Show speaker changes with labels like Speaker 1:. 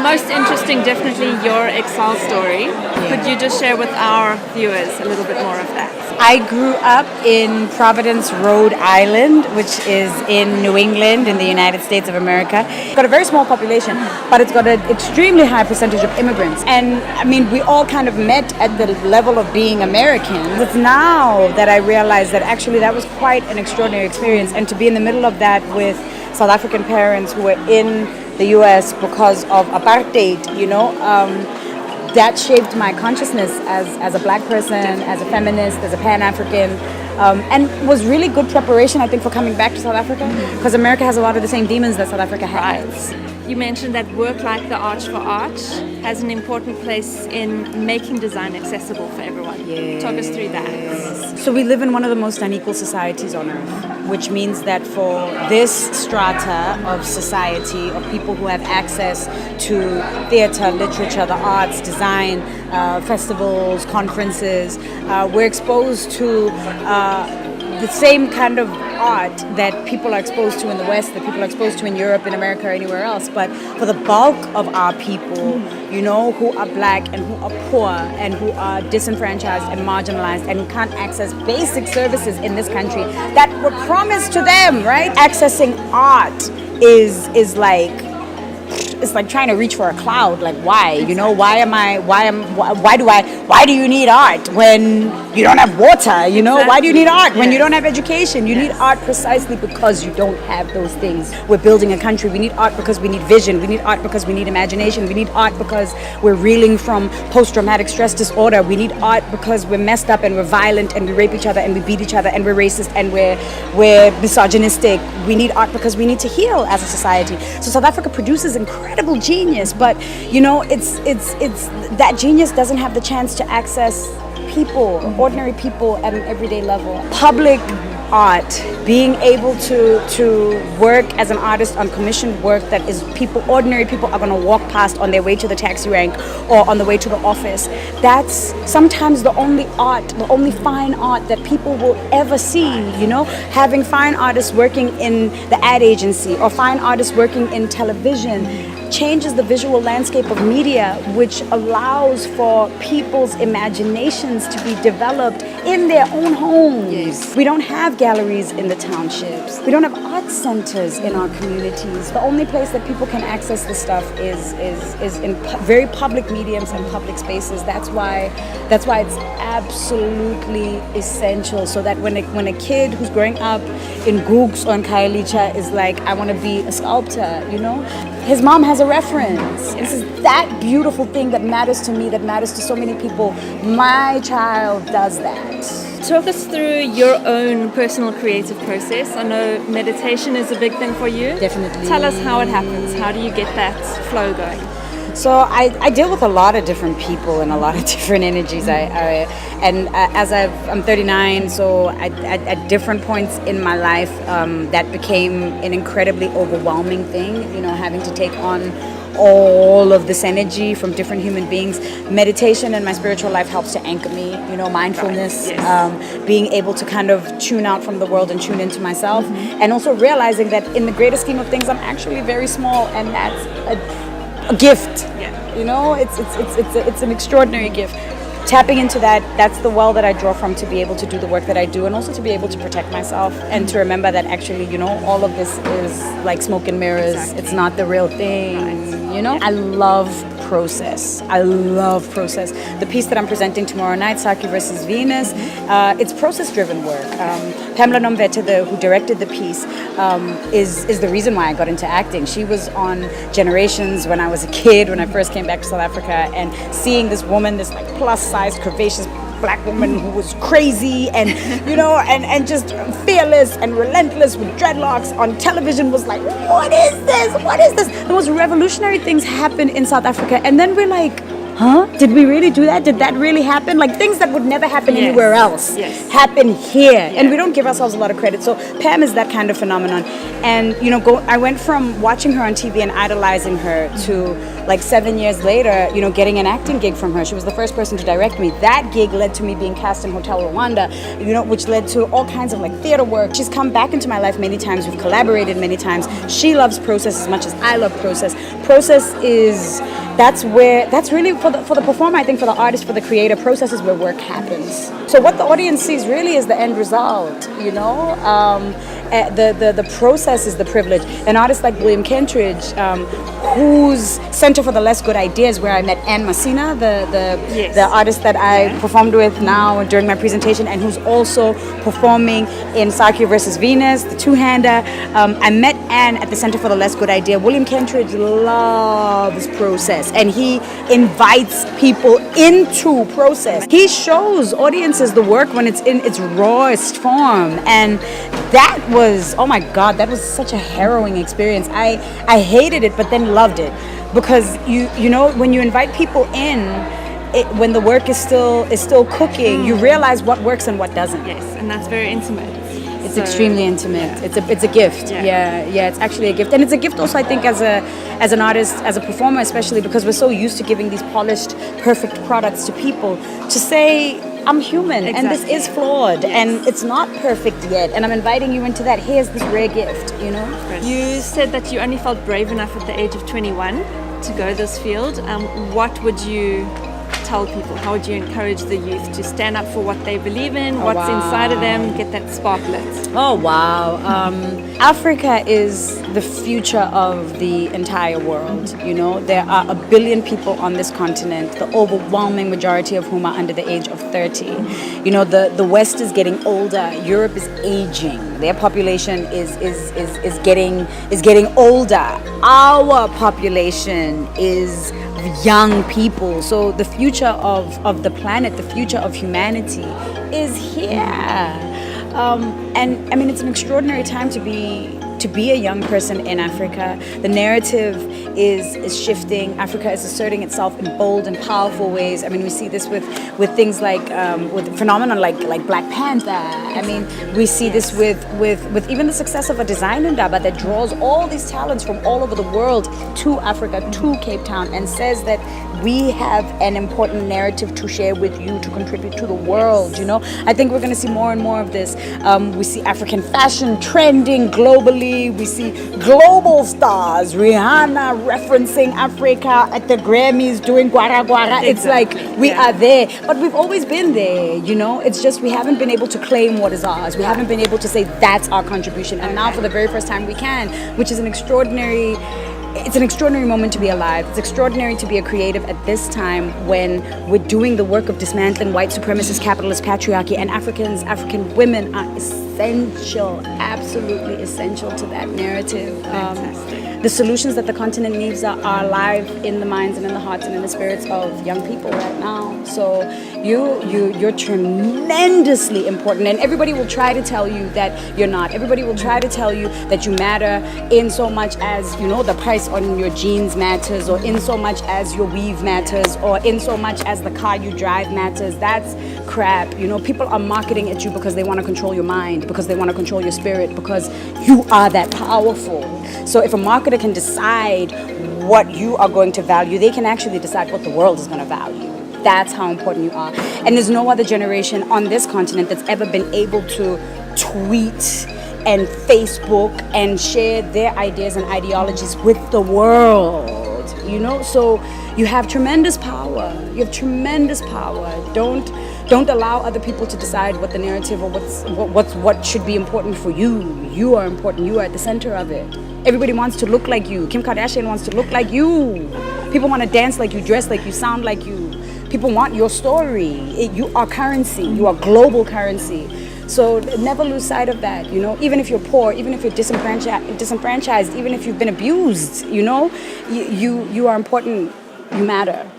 Speaker 1: Most interesting, definitely your Excel story. Could you just share with our viewers a little bit more of that?
Speaker 2: I grew up in Providence, Rhode Island, which is in New England in the United States of America. It's got a very small population, but it's got an extremely high percentage of immigrants. And I mean, we all kind of met at the level of being Americans. It's now that I realize that actually that was quite an extraordinary experience. And to be in the middle of that with South African parents who were in the US because of apartheid, that shaped my consciousness as a black person, as a feminist, as a Pan-African, and was really good preparation, I think, for coming back to South Africa, because America has a lot of the same demons that South Africa has.
Speaker 1: You mentioned that work like the Arch for Arch has an important place in making design accessible for everyone.
Speaker 2: Yes.
Speaker 1: Talk us through that.
Speaker 2: So we live in one of the most unequal societies on earth, which means that for this strata of society, of people who have access to theater, literature, the arts, design, festivals, conferences, we're exposed to the same kind of art that people are exposed to in the West, that people are exposed to in Europe, in America, or anywhere else. But for the bulk of our people, who are black and who are poor and who are disenfranchised and marginalized and who can't access basic services in this country that were promised to them, right? Accessing art is like, it's like trying to reach for a cloud. Like, why? Why do you need art when you don't have water? Exactly. Why do you need art when you don't have education? You need art precisely because you don't have those things. We're building a country. We need art because we need vision. We need art because we need imagination. We need art because we're reeling from post-traumatic stress disorder. We need art because we're messed up and we're violent and we rape each other and we beat each other and we're racist and we're misogynistic. We need art because we need to heal as a society. So South Africa produces incredible genius, but it's that genius doesn't have the chance to access people, ordinary people at an everyday level. Public art, being able to work as an artist on commissioned work that is ordinary people are going to walk past on their way to the taxi rank or on the way to the office. That's sometimes the only art, the only fine art that people will ever see, having fine artists working in the ad agency or fine artists working in television changes the visual landscape of media, which allows for people's imaginations to be developed in their own homes. Yes. We don't have galleries in the townships. We don't have art centers in our communities. The only place that people can access this stuff is in very public mediums and public spaces. That's why it's absolutely essential, so that when a kid who's growing up in Googs or in Khayelitsha is like, I want to be a sculptor, his mom has a reference. This is that beautiful thing that matters to me, that matters to so many people. My child does that.
Speaker 1: Talk us through your own personal creative process. I know meditation is a big thing for you.
Speaker 2: Definitely.
Speaker 1: Tell us how it happens. How do you get that flow going?
Speaker 2: So I deal with a lot of different people and a lot of different energies. I'm 39, so at different points in my life, that became an incredibly overwhelming thing. Having to take on all of this energy from different human beings. Meditation in my spiritual life helps to anchor me. Mindfulness, being able to kind of tune out from the world and tune into myself, and also realizing that in the greater scheme of things, I'm actually very small, and that's a gift. It's an extraordinary gift. Tapping into that's the well that I draw from to be able to do the work that I do, and also to be able to protect myself and to remember that actually, all of this is like smoke and mirrors. Exactly. It's not the real thing. I love process. The piece that I'm presenting tomorrow night, Saki versus Venus, it's process-driven work. Pamela Nomvete, who directed the piece, is the reason why I got into acting. She was on Generations when I was a kid, when I first came back to South Africa, and seeing this woman, this like plus-sized, curvaceous black woman who was crazy and and just fearless and relentless with dreadlocks on television was like, what is this? The most revolutionary things happen in South Africa, and then we're like, huh? Did we really do that? Did that really happen? Like things that would never happen
Speaker 1: Yes.
Speaker 2: anywhere else
Speaker 1: Yes.
Speaker 2: happen here. And we don't give ourselves a lot of credit. So Pam is that kind of phenomenon. And, you know, I went from watching her on TV and idolizing her to like 7 years later, you know, getting an acting gig from her. She was the first person to direct me. That gig led to me being cast in Hotel Rwanda, you know, which led to all kinds of like theater work. She's come back into my life many times. We've collaborated many times. She loves process as much as I love process. Process is, that's really for the performer, I think for the artist, for the creator, process is where work happens. So what the audience sees really is the end result, you know? The process is the privilege. An artist like William Kentridge, whose Center for the Less Good Ideas, where I met Anne Messina, the artist that I performed with now during my presentation, and who's also performing in Saki versus Venus, the two-hander. I met Anne at the Center for the Less Good Idea. William Kentridge loves process, and he invites people into process. He shows audiences the work when it's in its rawest form, and that was, oh my God, that was such a harrowing experience. I hated it, but then loved it, because you know, when you invite people in, when the work is still cooking, you realize what works and what doesn't.
Speaker 1: Yes, and that's very intimate.
Speaker 2: It's extremely intimate. Yeah. It's a gift. Yeah, it's actually a gift, and it's a gift also, I think, as an artist, as a performer, especially because we're so used to giving these polished, perfect products to people. To say, I'm human, and this is flawed, and it's not perfect yet, and I'm inviting you into that. Here's this rare gift, you know?
Speaker 1: You said that you only felt brave enough at the age of 21 to go this field. What would you tell people? How would you encourage the youth to stand up for what they believe in, what's inside of them, get that spark lit?
Speaker 2: Oh, wow. Africa is the future of the entire world. You know, there are 1 billion people on this continent, the overwhelming majority of whom are under the age of 30. You know, the West is getting older. Europe is aging. Their population is getting older. Our population is young people. So the future of the planet, the future of humanity is here. And I mean, it's an extraordinary time to be a young person in Africa. The narrative is shifting. Africa is asserting itself in bold and powerful ways. I mean, we see this with things like with phenomenon like Black Panther. I mean, we see this with even the success of a design indaba that draws all these talents from all over the world to Africa, to Cape Town, and says that we have an important narrative to share with you, to contribute to the world. You know, I think we're going to see more and more of this. We see African fashion trending globally. We see global stars, Rihanna referencing Africa at the Grammys, doing Gwara Gwara. It's like we are there, but we've always been there, you know. It's just we haven't been able to claim what is ours. We haven't been able to say that's our contribution, and now for the very first time we can, which is an extraordinary moment to be alive. It's extraordinary to be a creative at this time when we're doing the work of dismantling white supremacist capitalist patriarchy, and African women are essential, absolutely essential to that narrative. The solutions that the continent needs are alive in the minds and in the hearts and in the spirits of young people right now. So you're tremendously important, and everybody will try to tell you that you're not. Everybody will try to tell you that you matter in so much as, you know, the price on your jeans matters, or in so much as your weave matters, or in so much as the car you drive matters. That's crap. You know, people are marketing at you because they want to control your mind, because they want to control your spirit, because you are that powerful. So if a marketer can decide what you are going to value, they can actually decide what the world is going to value. That's how important you are. And there's no other generation on this continent that's ever been able to tweet and Facebook and share their ideas and ideologies with the world, you know? So you have tremendous power. You have tremendous power. Don't allow other people to decide what the narrative or what should be important for you. You are important. You are at the center of it. Everybody wants to look like you. Kim Kardashian wants to look like you. People want to dance like you, dress like you, sound like you. People want your story. You are currency. You are global currency. So never lose sight of that, you know, even if you're poor, even if you're disenfranchised, even if you've been abused, you know, you are important, you matter.